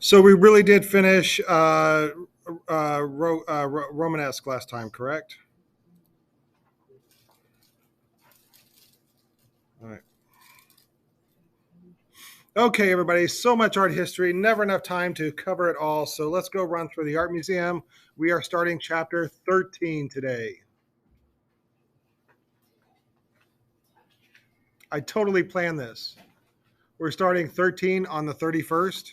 So we really did finish Romanesque last time, correct? All right. Okay, everybody. So much art history, never enough time to cover it all. So let's go run through the art museum. We are starting chapter 13 today. I totally planned this. We're starting 13 on the 31st.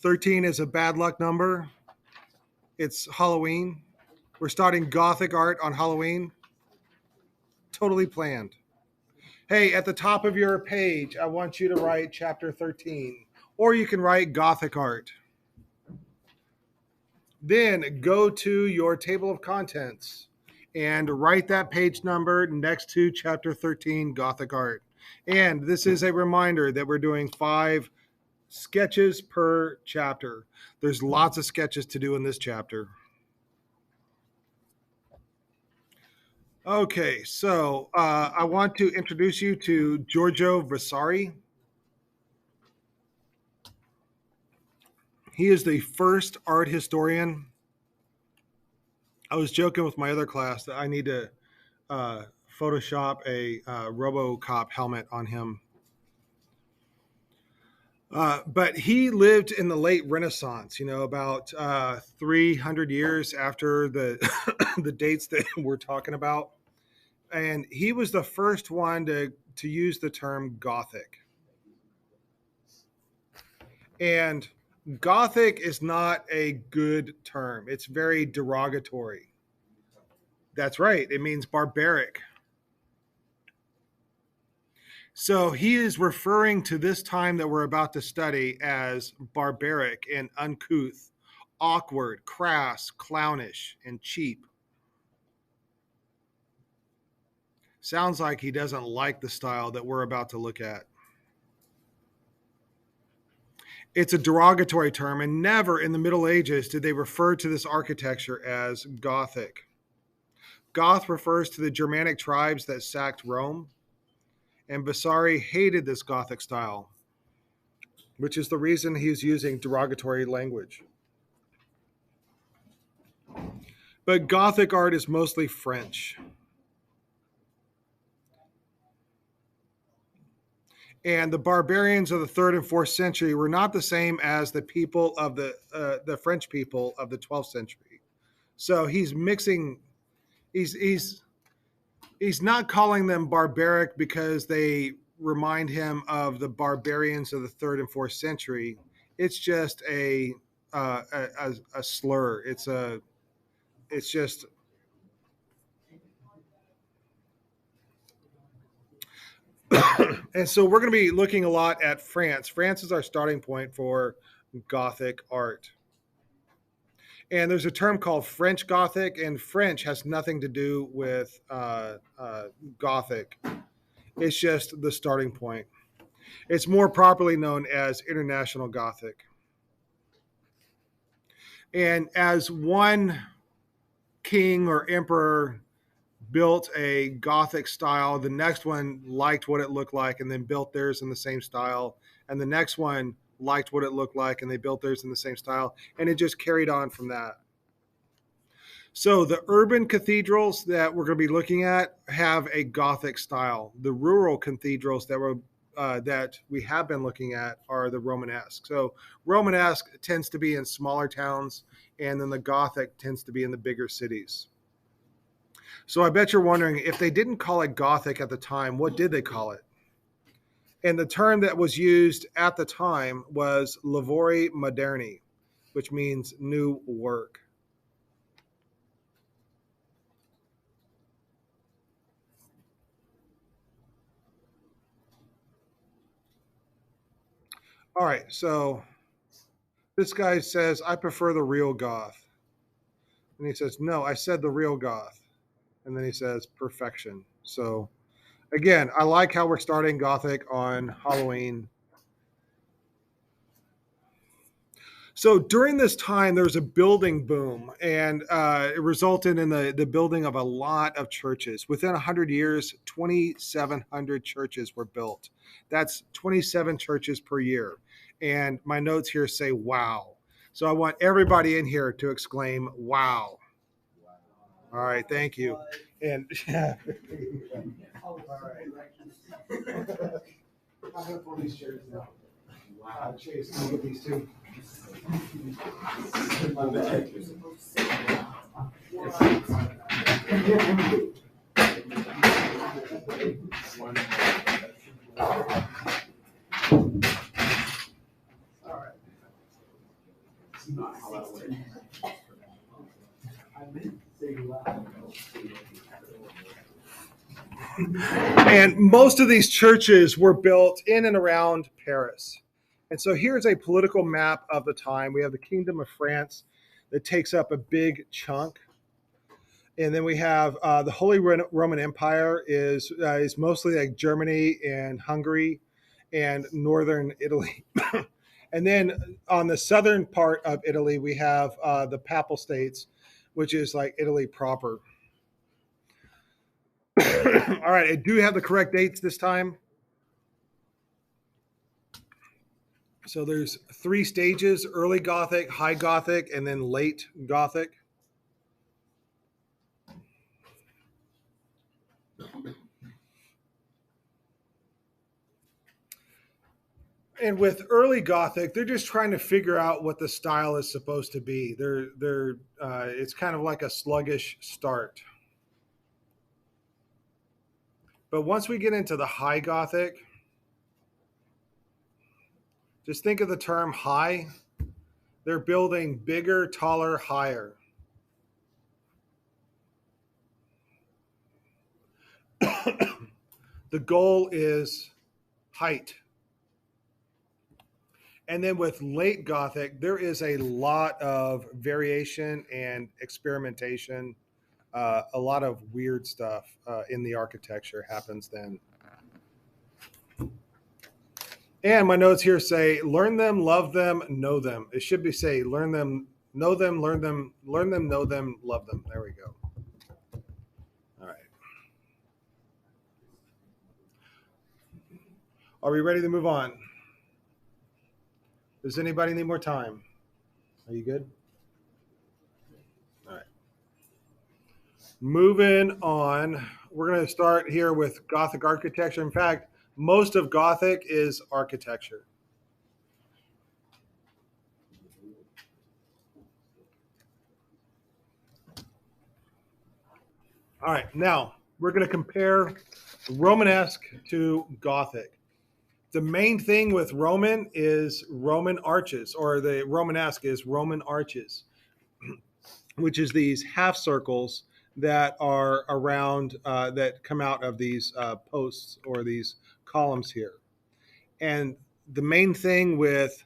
13 is a bad luck number. It's Halloween. We're starting Gothic art on Halloween. Totally planned. Hey, at the top of your page, I want you to write chapter 13, or you can write Gothic art. Then go to your table of contents and write that page number next to chapter 13, Gothic art. And this is a reminder that we're doing 5 sketches per chapter. There's lots of sketches to do in this chapter. Okay, so I want to introduce you to Giorgio Vasari. He is the first art historian. I was joking with my other class that I need to Photoshop a RoboCop helmet on him. But he lived in the late Renaissance, about 300 years after the the dates that we're talking about. And he was the first one to use the term Gothic. And Gothic is not a good term. It's very derogatory. That's right. It means barbaric. So he is referring to this time that we're about to study as barbaric and uncouth, awkward, crass, clownish, and cheap. Sounds like he doesn't like the style that we're about to look at. It's a derogatory term, and never in the Middle Ages did they refer to this architecture as Gothic. Goth refers to the Germanic tribes that sacked Rome, and Vasari hated this Gothic style, which is the reason he's using derogatory language. But Gothic art is mostly French. And the barbarians of the third and fourth century were not the same as the people of the French people of the 12th century. So he's mixing. He's not calling them barbaric because they remind him of the barbarians of the third and fourth century. It's just a slur. It's just. And so we're going to be looking a lot at France. France is our starting point for Gothic art. And there's a term called French Gothic, and French has nothing to do with Gothic. It's just the starting point. It's more properly known as International Gothic. And as one king or emperor built a Gothic style, the next one liked what it looked like and then built theirs in the same style. And the next one liked what it looked like and they built theirs in the same style. And it just carried on from that. So the urban cathedrals that we're going to be looking at have a Gothic style. The rural cathedrals that we have been looking at are the Romanesque. So Romanesque tends to be in smaller towns, and then the Gothic tends to be in the bigger cities. So I bet you're wondering, if they didn't call it Gothic at the time, what did they call it? And the term that was used at the time was lavori moderni, which means new work. All right, so this guy says, I prefer the real goth. And he says, no, I said the real goth. And then he says, perfection. So again, I like how we're starting Gothic on Halloween. So during this time, there was a building boom, and it resulted in the building of a lot of churches. Within 100 years, 2,700 churches were built. That's 27 churches per year. And my notes here say wow. So I want everybody in here to exclaim wow. All right, thank you. And yeah. All right. I'm gonna pull these chairs now. Chase, can you get these two? My bag. All right. And most of these churches were built in and around Paris. And so here's a political map of the time. We have the Kingdom of France that takes up a big chunk. And then we have the Holy Roman Empire is mostly like Germany and Hungary and northern Italy. And then on the southern part of Italy, we have the Papal States, which is like Italy proper. All right, I do have the correct dates this time. So there's 3 stages: early Gothic, high Gothic, and then late Gothic. And with early Gothic, they're just trying to figure out what the style is supposed to be. It's kind of like a sluggish start. But once we get into the high Gothic, just think of the term high. They're building bigger, taller, higher. The goal is height. And then with late Gothic, there is a lot of variation and experimentation. A lot of weird stuff in the architecture happens then. And my notes here say, learn them, love them, know them. It should be say, learn them, know them, learn them, know them, love them. There we go. All right. Are we ready to move on? Does anybody need more time? Are you good? All right. Moving on, we're going to start here with Gothic architecture. In fact, most of Gothic is architecture. All right, now we're going to compare Romanesque to Gothic. The main thing with Roman is Roman arches, or the Romanesque is Roman arches, which is these half circles that are around, that come out of these posts or these columns here. And the main thing with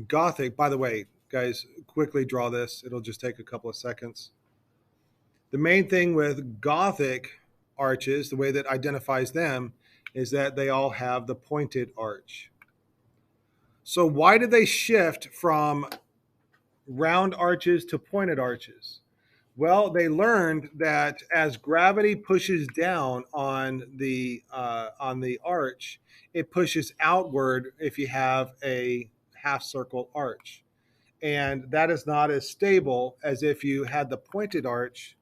Gothic, by the way, guys, quickly draw this. It'll just take a couple of seconds. The main thing with Gothic arches, the way that identifies them, is that they all have the pointed arch. So why did they shift from round arches to pointed arches? Well, they learned that as gravity pushes down on the arch, it pushes outward if you have a half circle arch, and that is not as stable as if you had the pointed arch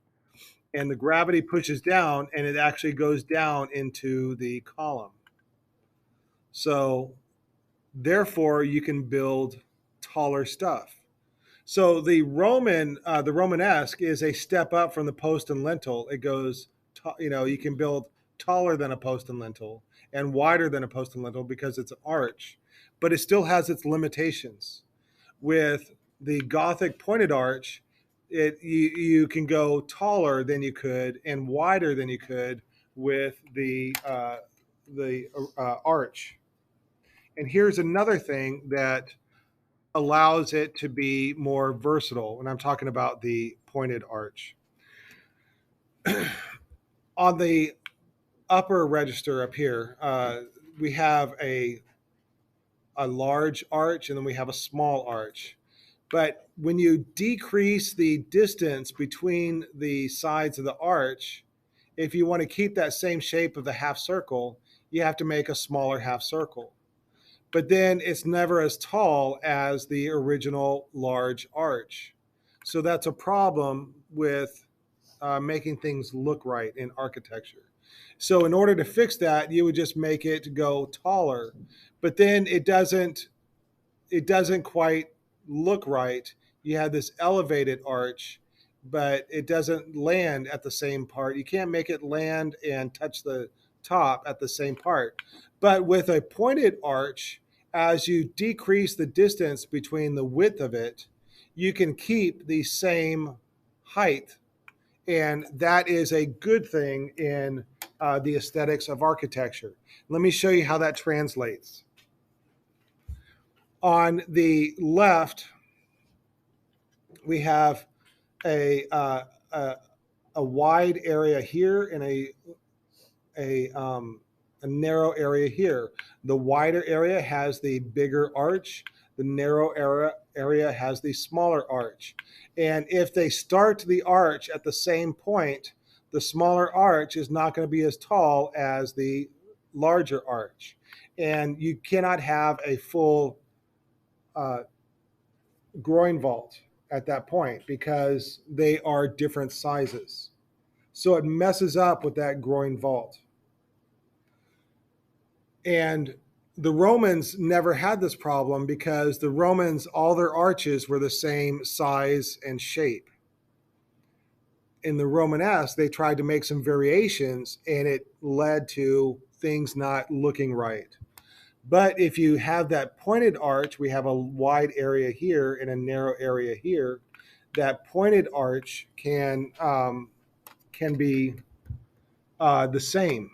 and the gravity pushes down and it actually goes down into the column. So therefore you can build taller stuff. So the Romanesque is a step up from the post and lintel. It goes, you can build taller than a post and lintel and wider than a post and lintel because it's an arch, but it still has its limitations. With the Gothic pointed arch, you can go taller than you could and wider than you could with the arch. And here's another thing that allows it to be more versatile. And I'm talking about the pointed arch. On the upper register up here, we have a large arch and then we have a small arch. But when you decrease the distance between the sides of the arch, if you want to keep that same shape of the half circle, you have to make a smaller half circle. but then it's never as tall as the original large arch. So that's a problem with making things look right in architecture. So in order to fix that, you would just make it go taller, but then it doesn't quite look right. You have this elevated arch, but it doesn't land at the same part. You can't make it land and touch the top at the same part. But with a pointed arch, as you decrease the distance between the width of it, you can keep the same height. And that is a good thing in the aesthetics of architecture. Let me show you how that translates. On the left, we have a, uh, a, a wide area here and a, um, a narrow area here. The wider area has the bigger arch. The narrow area has the smaller arch. And if they start the arch at the same point, the smaller arch is not going to be as tall as the larger arch. And you cannot have a full uh, groin vault at that point because they are different sizes. So it messes up with that groin vault. And the Romans never had this problem because the Romans, all their arches were the same size and shape. In the Romanesque, they tried to make some variations and it led to things not looking right. But if you have that pointed arch, we have a wide area here and a narrow area here. That pointed arch can be the same,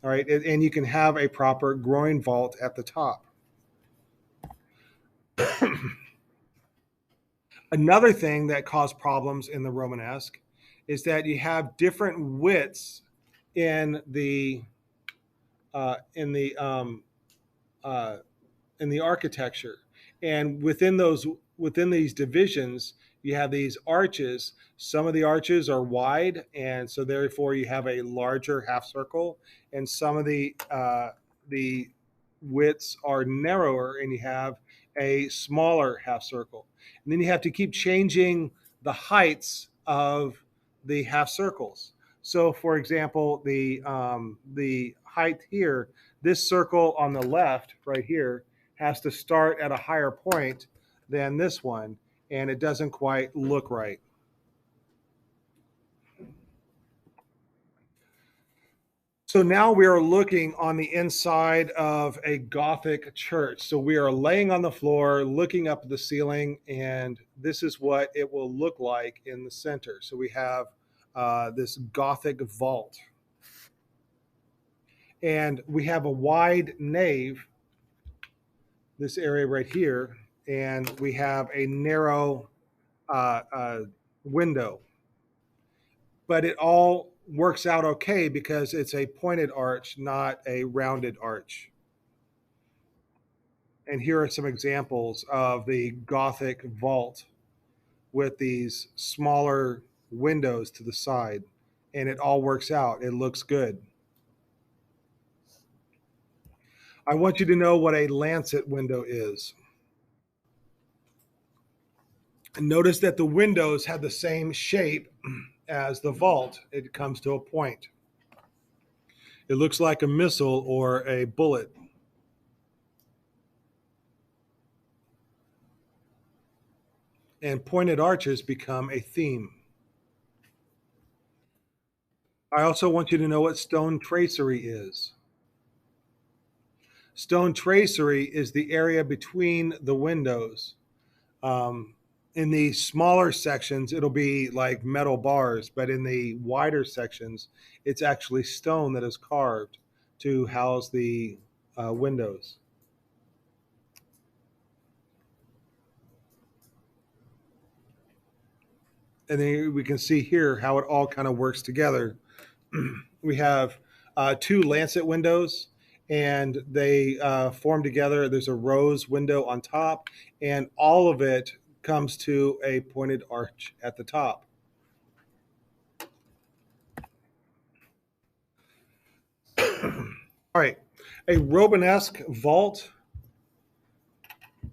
all right, and you can have a proper groin vault at the top. Another thing that caused problems in the Romanesque is that you have different widths in the uh, in the um, uh, in the architecture, and within these divisions, you have these arches. Some of the arches are wide, and so therefore you have a larger half circle, and some of the widths are narrower, and you have a smaller half circle. And then you have to keep changing the heights of the half circles. So, for example, the height here, this circle on the left, right here, has to start at a higher point than this one, and it doesn't quite look right. So now we are looking on the inside of a Gothic church. So we are laying on the floor, looking up at the ceiling, and this is what it will look like in the center. So we have this Gothic vault, and we have a wide nave, this area right here, and we have a narrow uh, uh, window. But it all works out okay because it's a pointed arch, not a rounded arch. And here are some examples of the Gothic vault with these smaller windows to the side. And it all works out. It looks good. I want you to know what a lancet window is. And notice that the windows have the same shape as the vault. It comes to a point. It looks like a missile or a bullet. And pointed arches become a theme. I also want you to know what stone tracery is. Stone tracery is the area between the windows. Um, in the smaller sections, it'll be like metal bars, but in the wider sections, it's actually stone that is carved to house the windows. And then we can see here how it all kind of works together. We have two lancet windows, and they form together. There's a rose window on top, and all of it comes to a pointed arch at the top. All right, a Romanesque vault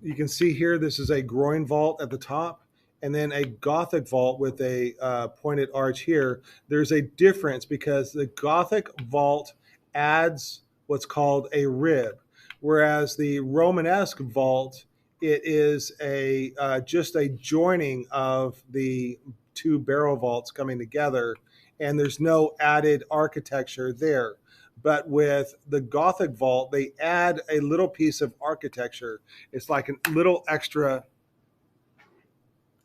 You can see here, this is a groin vault at the top, and then a Gothic vault with a pointed arch here. There's a difference because the Gothic vault adds what's called a rib, whereas the Romanesque vault, it is a just a joining of the two barrel vaults coming together, and there's no added architecture there. But with the Gothic vault, they add a little piece of architecture. It's like a little extra.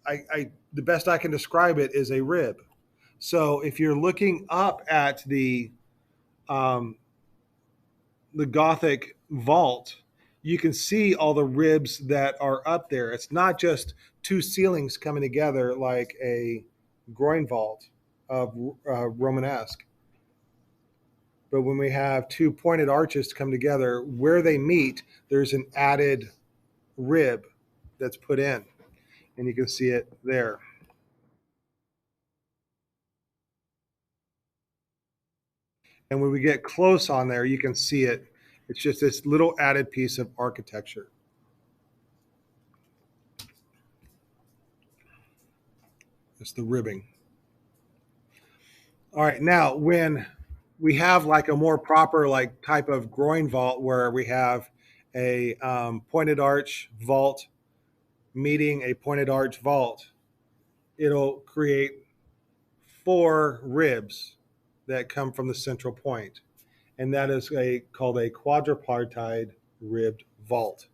The best I can describe it is a rib. So if you're looking up at um, the Gothic vault, you can see all the ribs that are up there. It's not just two ceilings coming together like a groin vault of Romanesque. But when we have two pointed arches come together, where they meet, there's an added rib that's put in, and you can see it there. And when we get close on there, you can see it. It's just this little added piece of architecture. It's the ribbing. All right, now when we have like a more proper like type of groin vault where we have a pointed arch vault meeting a pointed arch vault, it'll create four ribs that come from the central point, and that is called a quadripartite ribbed vault.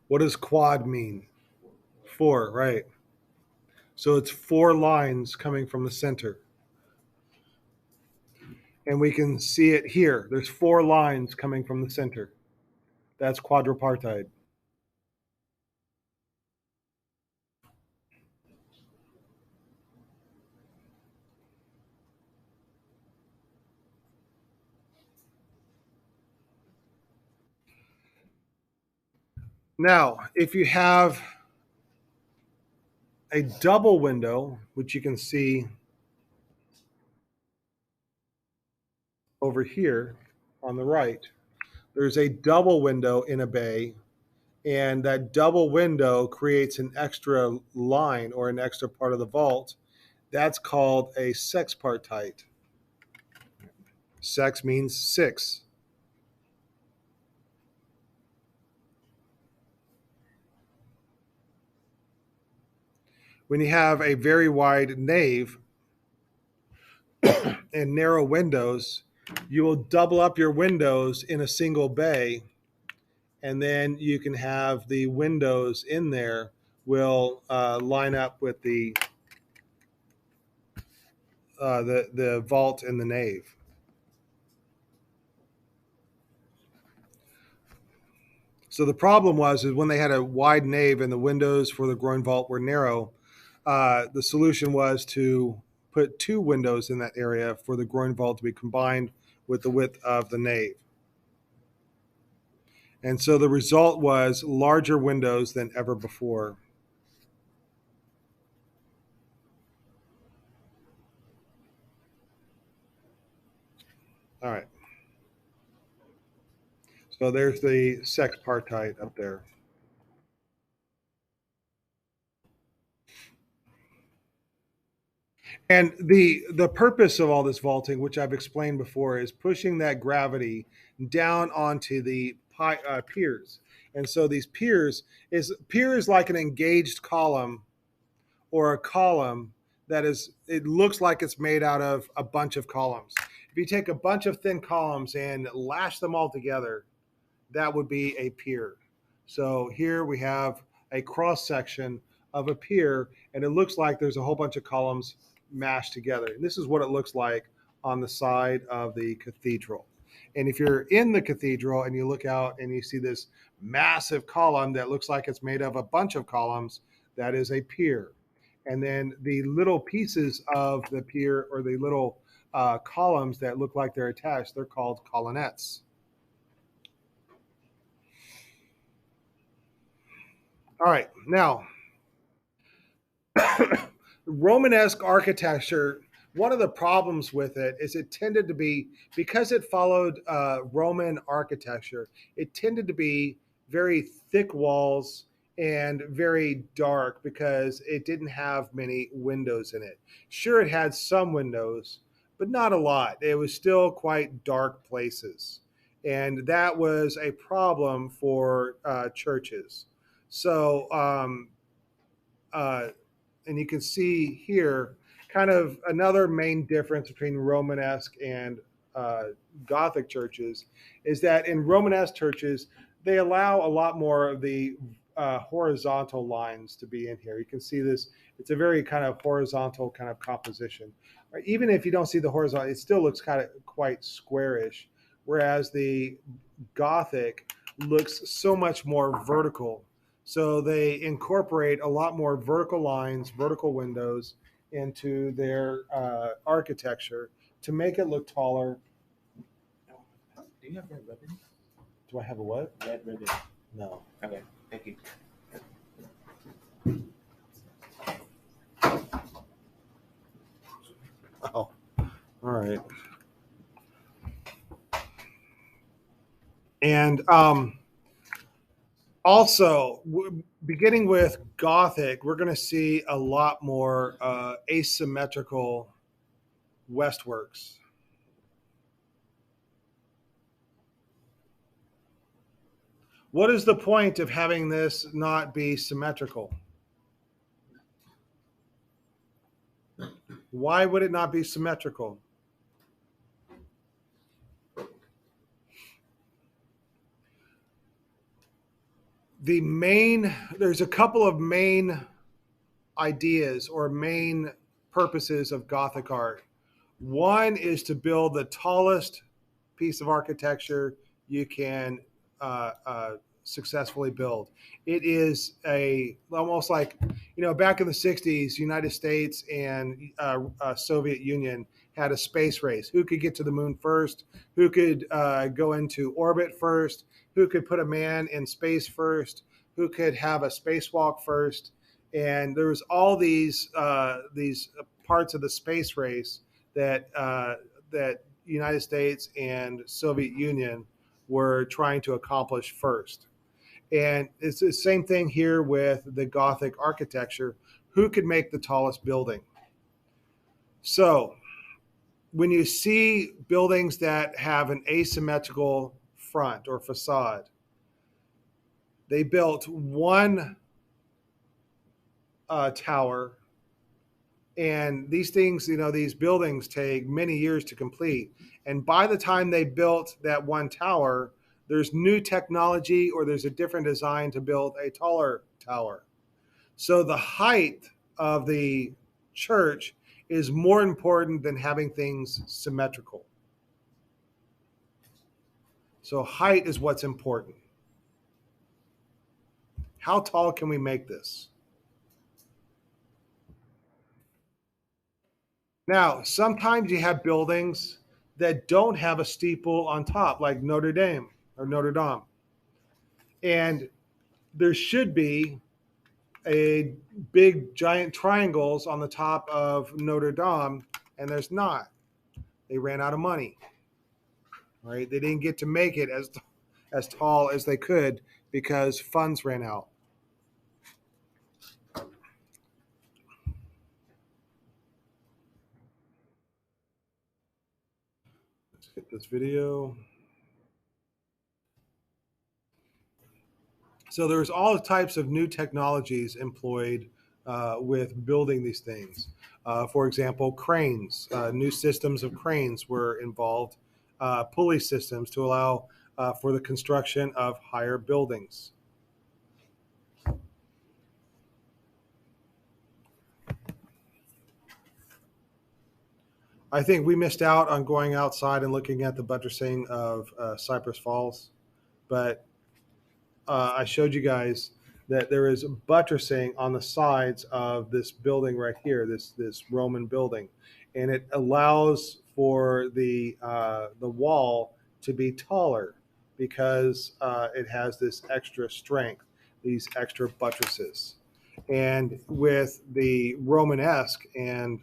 What does quad mean? Four, right? So it's four lines coming from the center. And we can see it here. There's four lines coming from the center. That's quadripartite. Now, if you have a double window, which you can see over here on the right, there's a double window in a bay, and that double window creates an extra line or an extra part of the vault. That's called a sexpartite. Sex means six. When you have a very wide nave and narrow windows, you will double up your windows in a single bay, and then you can have the windows in there will line up with the vault in the nave. So the problem was is when they had a wide nave and the windows for the groin vault were narrow, the solution was to put two windows in that area for the groin vault to be combined with the width of the nave. And so the result was larger windows than ever before. All right. So there's the sexpartite up there. And the purpose of all this vaulting, which I've explained before, is pushing that gravity down onto the piers. And so these piers like an engaged column or a column that is, it looks like it's made out of a bunch of columns. If you take a bunch of thin columns and lash them all together, that would be a pier. So here we have a cross section of a pier, and it looks like there's a whole bunch of columns mashed together. And this is what it looks like on the side of the cathedral. And if you're in the cathedral and you look out and you see this massive column that looks like it's made of a bunch of columns, that is a pier. And then the little pieces of the pier, or the little columns that look like they're attached, they're called colonnettes. All right, now Romanesque architecture, one of the problems with it is it tended to be, because it followed Roman architecture, it tended to be very thick walls and very dark because it didn't have many windows in it. Sure, it had some windows, but not a lot. It was still quite dark places. And that was a problem for churches. So, uh, and you can see here kind of another main difference between Romanesque and uh, Gothic churches is that in Romanesque churches, they allow a lot more of the horizontal lines to be in here. You can see this, it's a very kind of horizontal kind of composition. Right? Even if you don't see the horizontal, it still looks kind of quite squarish, whereas the Gothic looks so much more vertical. So they incorporate a lot more vertical lines, vertical windows into their architecture to make it look taller. Do you have red ribbon? Do I have a what? Red ribbon. No. Okay, thank you. Oh, all right. And also, beginning with Gothic, we're going to see a lot more asymmetrical westworks. What is the point of having this not be symmetrical? Why would it not be symmetrical? There's a couple of main ideas or main purposes of Gothic art. One is to build the tallest piece of architecture you can successfully build. It is a almost like, back in the 60s, United States and Soviet Union had a space race. Who could get to the moon first? Who could go into orbit first? Who could put a man in space first? Who could have a spacewalk first? And there was all these parts of the space race that United States and Soviet Union were trying to accomplish first. And it's the same thing here with the Gothic architecture. Who could make the tallest building? So when you see buildings that have an asymmetrical front or facade, they built one tower, and these things, these buildings take many years to complete. And by the time they built that one tower, there's new technology or there's a different design to build a taller tower. So the height of the church is more important than having things symmetrical. So height is what's important. How tall can we make this? Now, sometimes you have buildings that don't have a steeple on top, like Notre Dame or Notre Dame. And there should be a big giant triangles on the top of Notre Dame, and there's not. They ran out of money. Right? They didn't get to make it as tall as they could because funds ran out. Let's get this video. So there's all types of new technologies employed with building these things. For example, cranes, new systems of cranes were involved, pulley systems to allow for the construction of higher buildings. I think we missed out on going outside and looking at the buttressing of Cypress Falls, but I showed you guys that there is buttressing on the sides of this building right here, this Roman building, and it allows for the wall to be taller because it has this extra strength, these extra buttresses. And with the Romanesque and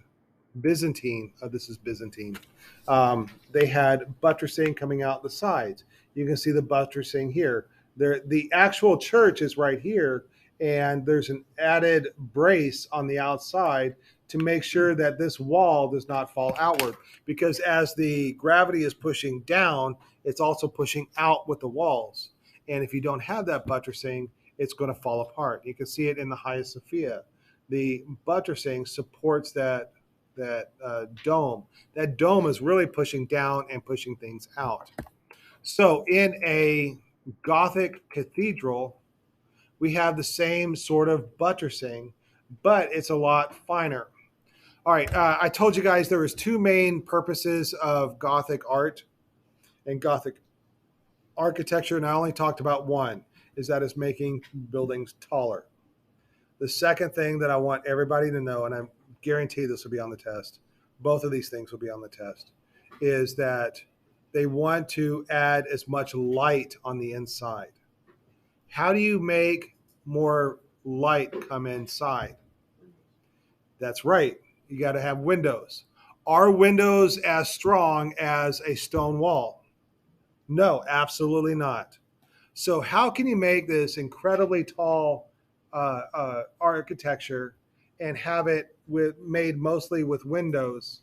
Byzantine, this is Byzantine, they had buttressing coming out the sides. You can see the buttressing here. There, the actual church is right here, and there's an added brace on the outside to make sure that this wall does not fall outward. Because as the gravity is pushing down, it's also pushing out with the walls. And if you don't have that buttressing, it's going to fall apart. You can see it in the Hagia Sophia. The buttressing supports that dome. That dome is really pushing down and pushing things out. So in a Gothic cathedral, we have the same sort of buttressing, but it's a lot finer. All right, I told you guys there was two main purposes of Gothic art and Gothic architecture, and I only talked about one, is that it's making buildings taller. The second thing that I want everybody to know, and I guarantee this will be on the test, both of these things will be on the test, is that they want to add as much light on the inside. How do you make more light come inside? That's right. You got to have windows. Are windows as strong as a stone wall? No, absolutely not. So, how can you make this incredibly tall architecture and have it made mostly with windows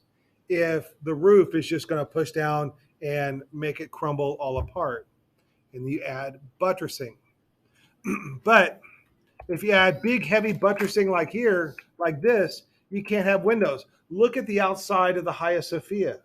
if the roof is just going to push down and make it crumble all apart? And you add buttressing. But if you add big, heavy buttressing like here, like this, you can't have windows. Look at the outside of the Hagia Sophia.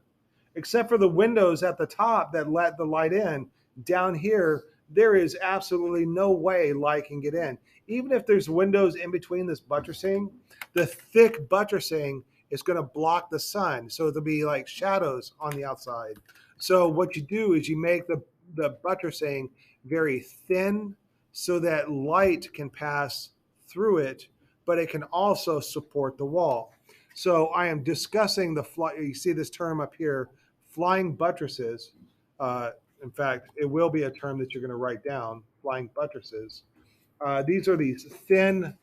Except for the windows at the top that let the light in, down here, there is absolutely no way light can get in. Even if there's windows in between this buttressing, the thick buttressing is going to block the sun. So there'll be like shadows on the outside. So what you do is you make the buttressing very thin so that light can pass through it, but it can also support the wall. So I am discussing you see this term up here, flying buttresses. Uh, in fact, it will be a term that you're going to write down, flying buttresses. These are these thin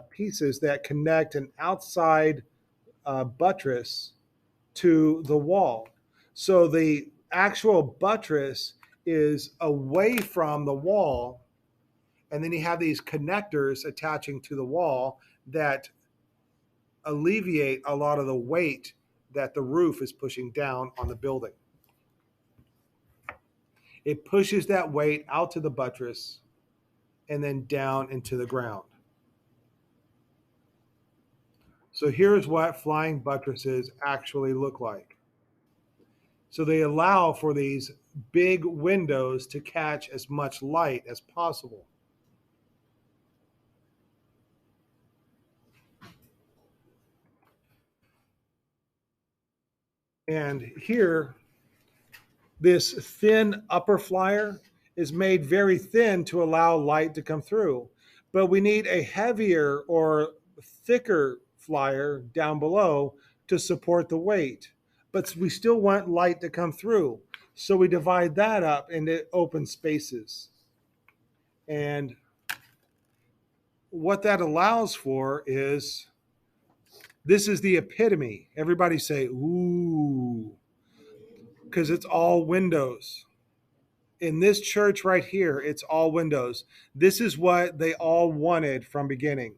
pieces that connect an outside buttress to the wall. So the actual buttress is away from the wall, and then you have these connectors attaching to the wall that alleviate a lot of the weight that the roof is pushing down on the building. It pushes that weight out to the buttress and then down into the ground. So here's what flying buttresses actually look like. So they allow for these big windows to catch as much light as possible. And here, this thin upper flyer is made very thin to allow light to come through. But we need a heavier or thicker flyer down below to support the weight. But we still want light to come through. So we divide that up into open spaces. And what that allows for is this is the epitome. Everybody say, ooh, because it's all windows. In this church right here, it's all windows. This is what they all wanted from beginning.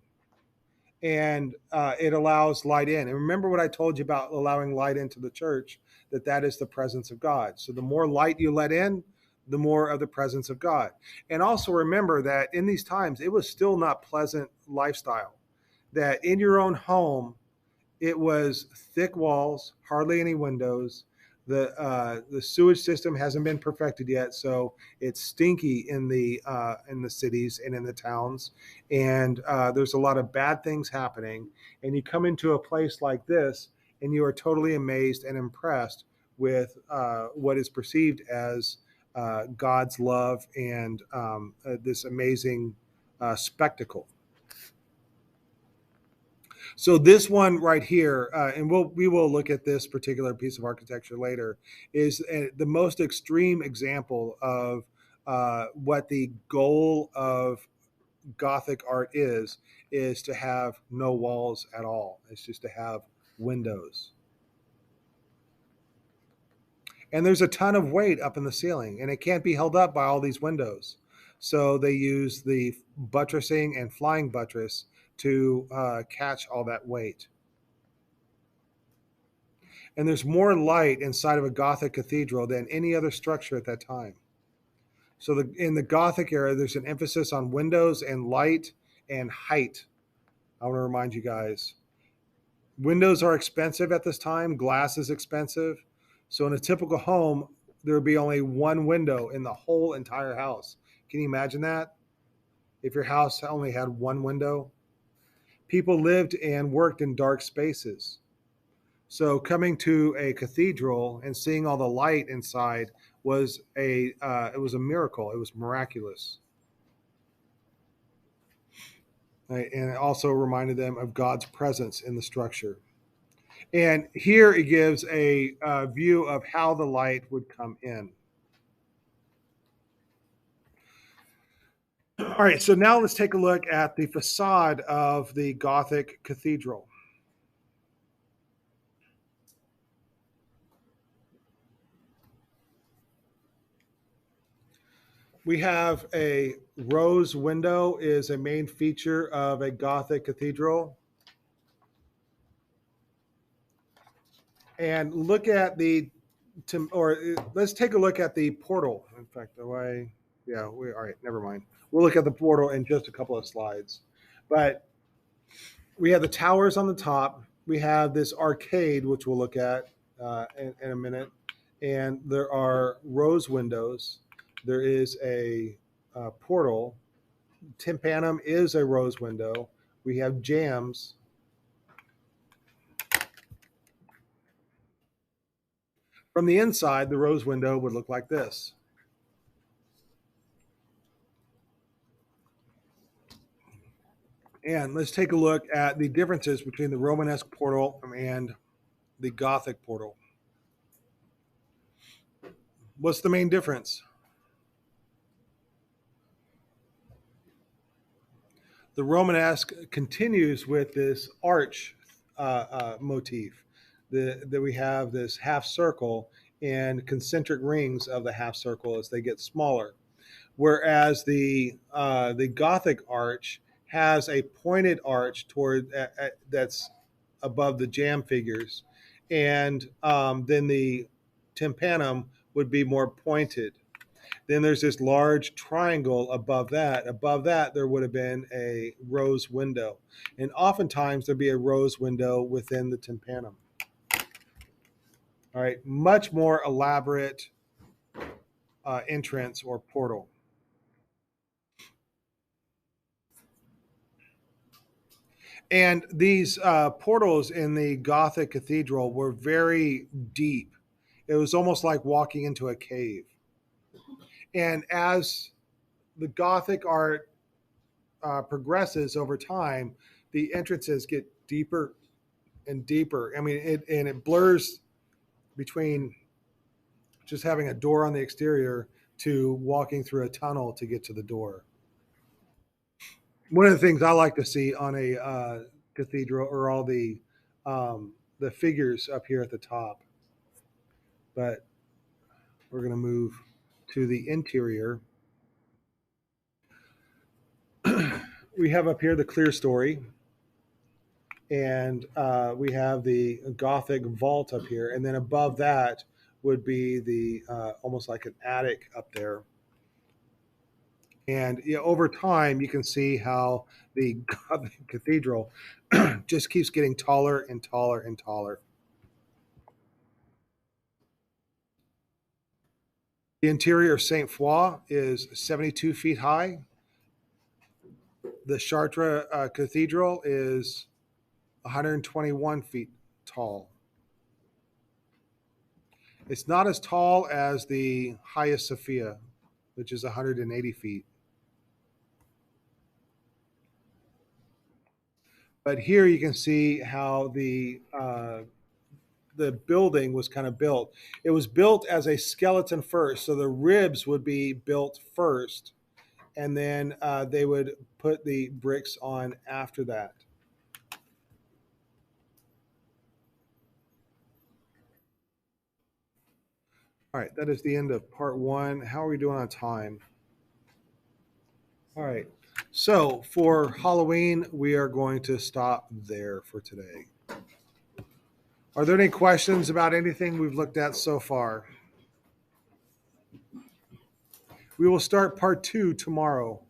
And it allows light in. And remember what I told you about allowing light into the church, that is the presence of God. So the more light you let in, the more of the presence of God. And also remember that in these times, it was still not pleasant lifestyle. That in your own home, it was thick walls, hardly any windows. The sewage system hasn't been perfected yet, so it's stinky in the cities and in the towns, and there's a lot of bad things happening. And you come into a place like this, and you are totally amazed and impressed with what is perceived as God's love and this amazing spectacle. So this one right here, and we will look at this particular piece of architecture later, is the most extreme example of what the goal of Gothic art is to have no walls at all. It's just to have windows. And there's a ton of weight up in the ceiling, and it can't be held up by all these windows. So they use the buttressing and flying buttress to catch all that weight. And there's more light inside of a Gothic cathedral than any other structure at that time. So in the Gothic era, there's an emphasis on windows and light and height. I want to remind you guys. Windows are expensive at this time, glass is expensive. So in a typical home, there would be only one window in the whole entire house. Can you imagine that? If your house only had one window? People lived and worked in dark spaces. So coming to a cathedral and seeing all the light inside was it was a miracle. It was miraculous. Right? And it also reminded them of God's presence in the structure. And here it gives a view of how the light would come in. All right, so now let's take a look at the facade of the Gothic cathedral. We have a rose window is a main feature of a Gothic cathedral. And look at let's take a look at the portal. In fact, all right, never mind. We'll look at the portal in just a couple of slides. But we have the towers on the top. We have this arcade, which we'll look at in a minute. And there are rose windows. There is a portal. Tympanum is a rose window. We have jambs. From the inside, the rose window would look like this. And let's take a look at the differences between the Romanesque portal and the Gothic portal. What's the main difference? The Romanesque continues with this arch motif. That we have this half circle and concentric rings of the half circle as they get smaller. Whereas the Gothic arch has a pointed arch toward that's above the jam figures, and then the tympanum would be more pointed. Then there's this large triangle above that. Above that, there would have been a rose window, and oftentimes there'd be a rose window within the tympanum. All right, much more elaborate entrance or portal. And these portals in the Gothic cathedral were very deep. It was almost like walking into a cave. And as the Gothic art progresses over time, the entrances get deeper and deeper. I mean, it blurs between just having a door on the exterior to walking through a tunnel to get to the door. One of the things I like to see on a cathedral are all the figures up here at the top. But we're going to move to the interior. We have up here the clear story, and we have the Gothic vault up here, and then above that would be the almost like an attic up there. And over time, you can see how the Gothic cathedral just keeps getting taller and taller and taller. The interior of Saint Foy is 72 feet high. The Chartres Cathedral is 121 feet tall. It's not as tall as the Hagia Sophia, which is 180 feet. But here you can see how the building was kind of built. It was built as a skeleton first, so the ribs would be built first, and then they would put the bricks on after that. All right, that is the end of part one. How are we doing on time? All right. So for Halloween, we are going to stop there for today. Are there any questions about anything we've looked at so far? We will start part two tomorrow.